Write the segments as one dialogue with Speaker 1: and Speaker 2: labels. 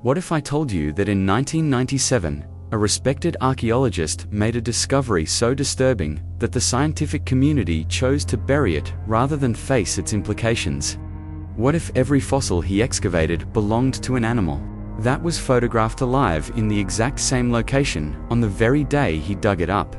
Speaker 1: What if I told you that in 1997, a respected archaeologist made a discovery so disturbing that the scientific community chose to bury it rather than face its implications? What if every fossil he excavated belonged to an animal that was photographed alive in the exact same location on the very day he dug it up?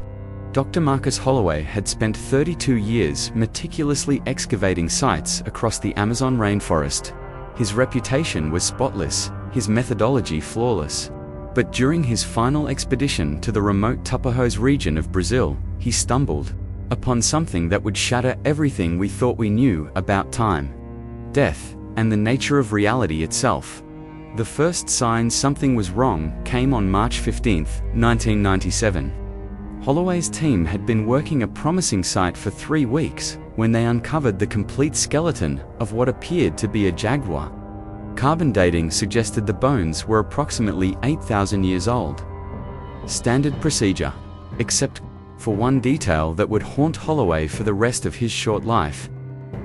Speaker 1: Dr. Marcus Holloway had spent 32 years meticulously excavating sites across the Amazon rainforest. His reputation was spotless, his methodology flawless. But during his final expedition to the remote Tapajós region of Brazil, he stumbled upon something that would shatter everything we thought we knew about time, death, and the nature of reality itself. The first sign something was wrong came on March 15, 1997. Holloway's team had been working a promising site for 3 weeks when they uncovered the complete skeleton of what appeared to be a jaguar. Carbon dating suggested the bones were approximately 8,000 years old. Standard procedure, except for one detail that would haunt Holloway for the rest of his short life.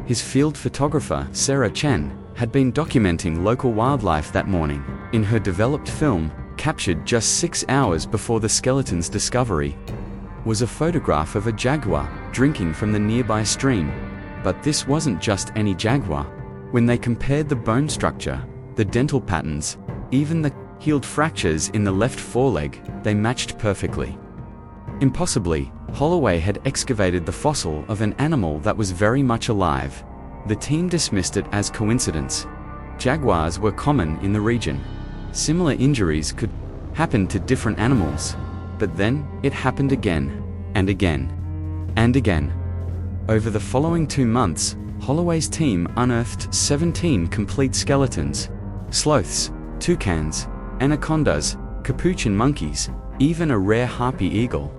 Speaker 1: His field photographer, Sarah Chen, had been documenting local wildlife that morning. In her developed film, captured just 6 hours before the skeleton's discovery, was a photograph of a jaguar drinking from the nearby stream. But this wasn't just any jaguar. When they compared the bone structure, the dental patterns, even the healed fractures in the left foreleg, they matched perfectly. Impossibly, Holloway had excavated the fossil of an animal that was very much alive. The team dismissed it as coincidence. Jaguars were common in the region. Similar injuries could happen to different animals. But then, it happened again, and again, and again. Over the following 2 months, Holloway's team unearthed 17 complete skeletons: sloths, toucans, anacondas, capuchin monkeys, even a rare harpy eagle.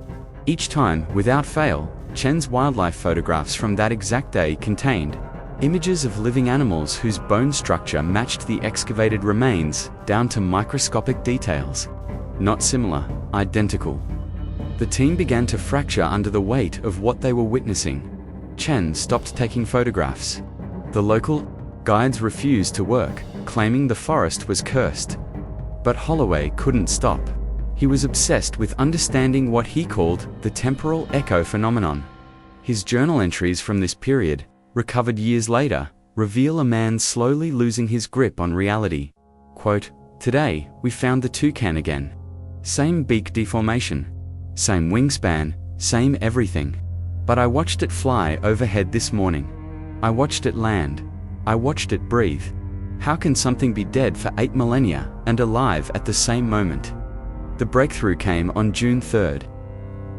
Speaker 1: Each time, without fail, Chen's wildlife photographs from that exact day contained images of living animals whose bone structure matched the excavated remains down to microscopic details. Not similar, identical. The team began to fracture under the weight of what they were witnessing. Chen stopped taking photographs. The local guides refused to work, claiming the forest was cursed. But Holloway couldn't stop. He was obsessed with understanding what he called the temporal echo phenomenon. His journal entries from this period, recovered years later, reveal a man slowly losing his grip on reality. Quote, "Today, we found the toucan again. Same beak deformation, same wingspan, same everything. But I watched it fly overhead this morning. I watched it land. I watched it breathe. How can something be dead for 8 millennia and alive at the same moment?" The breakthrough came on June 3rd.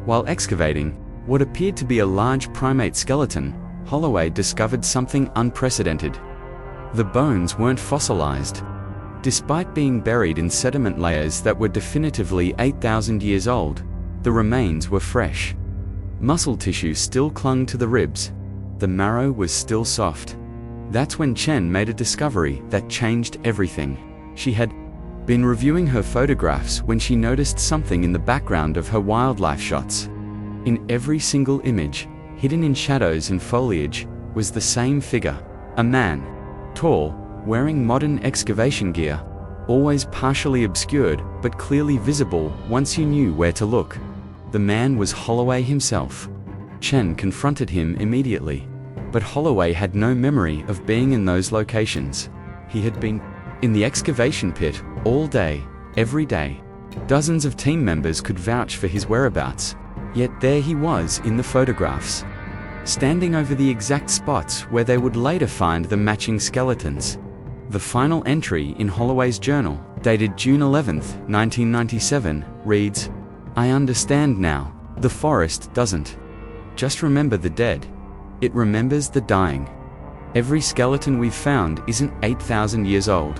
Speaker 1: While excavating what appeared to be a large primate skeleton, Holloway discovered something unprecedented. The bones weren't fossilized. Despite being buried in sediment layers that were definitively 8,000 years old, the remains were fresh. Muscle tissue still clung to the ribs. The marrow was still soft. That's when Chen made a discovery that changed everything. She had been reviewing her photographs when she noticed something in the background of her wildlife shots. In every single image, hidden in shadows and foliage, was the same figure. A man, tall, wearing modern excavation gear, always partially obscured but clearly visible once you knew where to look. The man was Holloway himself. Chen confronted him immediately, but Holloway had no memory of being in those locations. He had been in the excavation pit all day, every day. Dozens of team members could vouch for his whereabouts, yet there he was in the photographs, standing over the exact spots where they would later find the matching skeletons. The final entry in Holloway's journal, dated June 11, 1997, reads, "I understand now. The forest doesn't just remember the dead. It remembers the dying. Every skeleton we've found isn't 8,000 years old.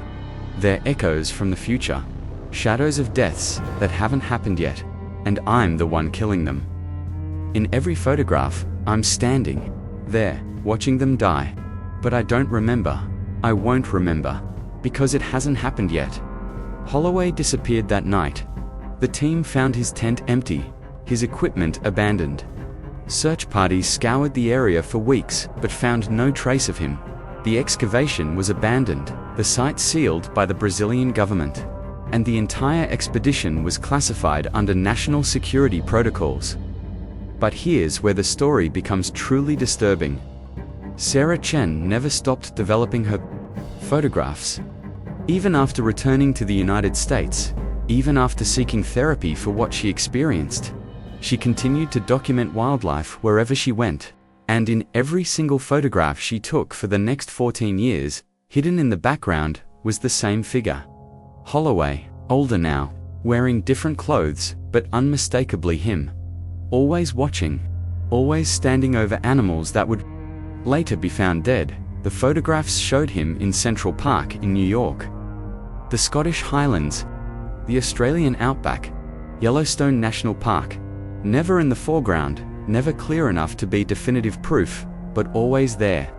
Speaker 1: They're echoes from the future, shadows of deaths that haven't happened yet, and I'm the one killing them. In every photograph, I'm standing there, watching them die. But I don't remember. I won't remember, because it hasn't happened yet." Holloway disappeared that night. The team found his tent empty, his equipment abandoned. Search parties scoured the area for weeks, but found no trace of him. The excavation was abandoned, the site sealed by the Brazilian government. and the entire expedition was classified under national security protocols. But here's where the story becomes truly disturbing. Sarah Chen never stopped developing her photographs. Even after returning to the United States, even after seeking therapy for what she experienced, she continued to document wildlife wherever she went, and in every single photograph she took for the next 14 years, hidden in the background, was the same figure. Holloway, older now, wearing different clothes, but unmistakably him. Always watching, always standing over animals that would later be found dead. The photographs showed him in Central Park in New York, the Scottish Highlands, the Australian Outback, Yellowstone National Park. Never in the foreground, never clear enough to be definitive proof, but always there.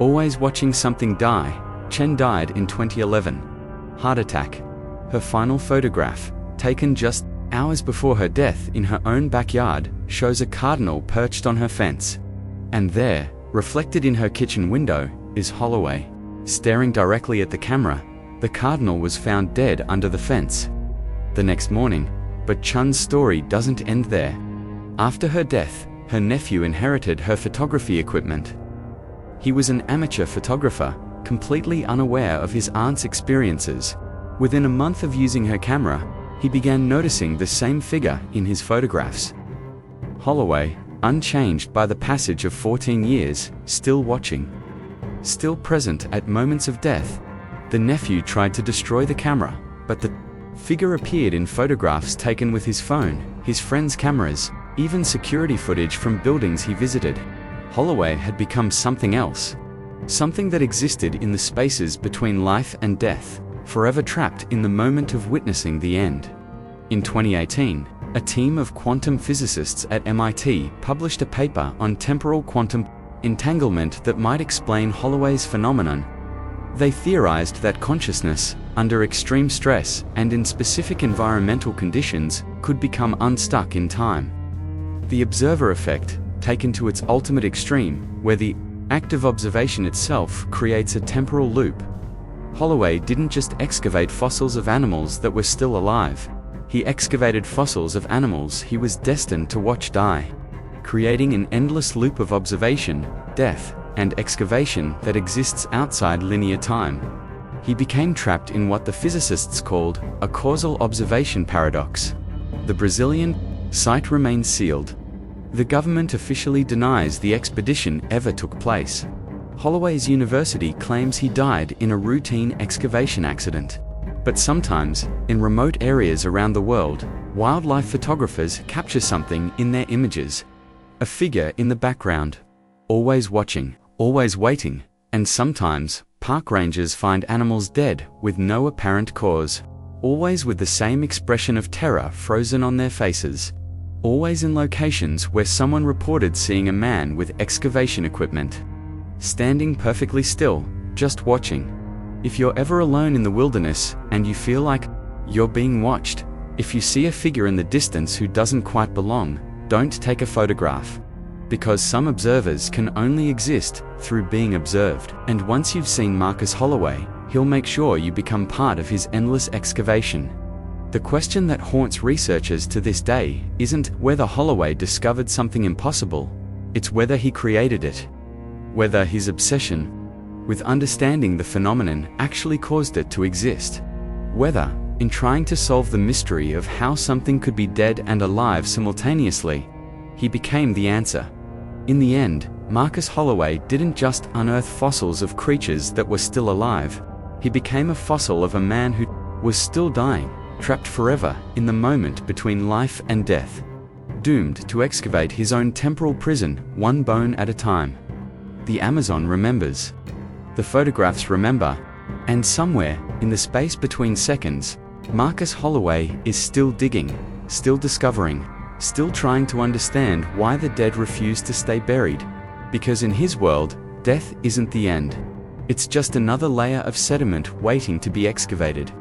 Speaker 1: Always watching something die. Chen died in 2011. Heart attack. Her final photograph, taken just hours before her death in her own backyard, shows a cardinal perched on her fence. And there, reflected in her kitchen window, is Holloway. Staring directly at the camera, the cardinal was found dead under the fence the next morning. But Chen's story doesn't end there. After her death, her nephew inherited her photography equipment. He was an amateur photographer, completely unaware of his aunt's experiences. Within a month of using her camera, he began noticing the same figure in his photographs. Holloway, unchanged by the passage of 14 years, still watching, still present at moments of death. The nephew tried to destroy the camera, but the figure appeared in photographs taken with his phone, his friends' cameras, even security footage from buildings he visited. Holloway had become something else. Something that existed in the spaces between life and death, forever trapped in the moment of witnessing the end. In 2018, a team of quantum physicists at MIT published a paper on temporal quantum entanglement that might explain Holloway's phenomenon. They theorized that consciousness, under extreme stress and in specific environmental conditions, could become unstuck in time. The observer effect, taken to its ultimate extreme, where the act of observation itself creates a temporal loop. Holloway didn't just excavate fossils of animals that were still alive. He excavated fossils of animals he was destined to watch die, creating an endless loop of observation, death, and excavation that exists outside linear time. He became trapped in what the physicists called a causal observation paradox. The Brazilian site remains sealed. The government officially denies the expedition ever took place. Holloway's university claims he died in a routine excavation accident. But sometimes, in remote areas around the world, wildlife photographers capture something in their images. A figure in the background, always watching, always waiting, and sometimes, park rangers find animals dead with no apparent cause, always with the same expression of terror frozen on their faces, always in locations where someone reported seeing a man with excavation equipment, standing perfectly still, just watching. If you're ever alone in the wilderness and you feel like you're being watched, if you see a figure in the distance who doesn't quite belong, don't take a photograph. Because some observers can only exist through being observed. And once you've seen Marcus Holloway, he'll make sure you become part of his endless excavation. The question that haunts researchers to this day isn't whether Holloway discovered something impossible, it's whether he created it. Whether his obsession with understanding the phenomenon actually caused it to exist. Whether, in trying to solve the mystery of how something could be dead and alive simultaneously, he became the answer. In the end, Marcus Holloway didn't just unearth fossils of creatures that were still alive. He became a fossil of a man who was still dying, trapped forever in the moment between life and death, doomed to excavate his own temporal prison, one bone at a time. The Amazon remembers. The photographs remember. And somewhere, in the space between seconds, Marcus Holloway is still digging, still discovering, still trying to understand why the dead refuse to stay buried. Because in his world, death isn't the end. It's just another layer of sediment waiting to be excavated.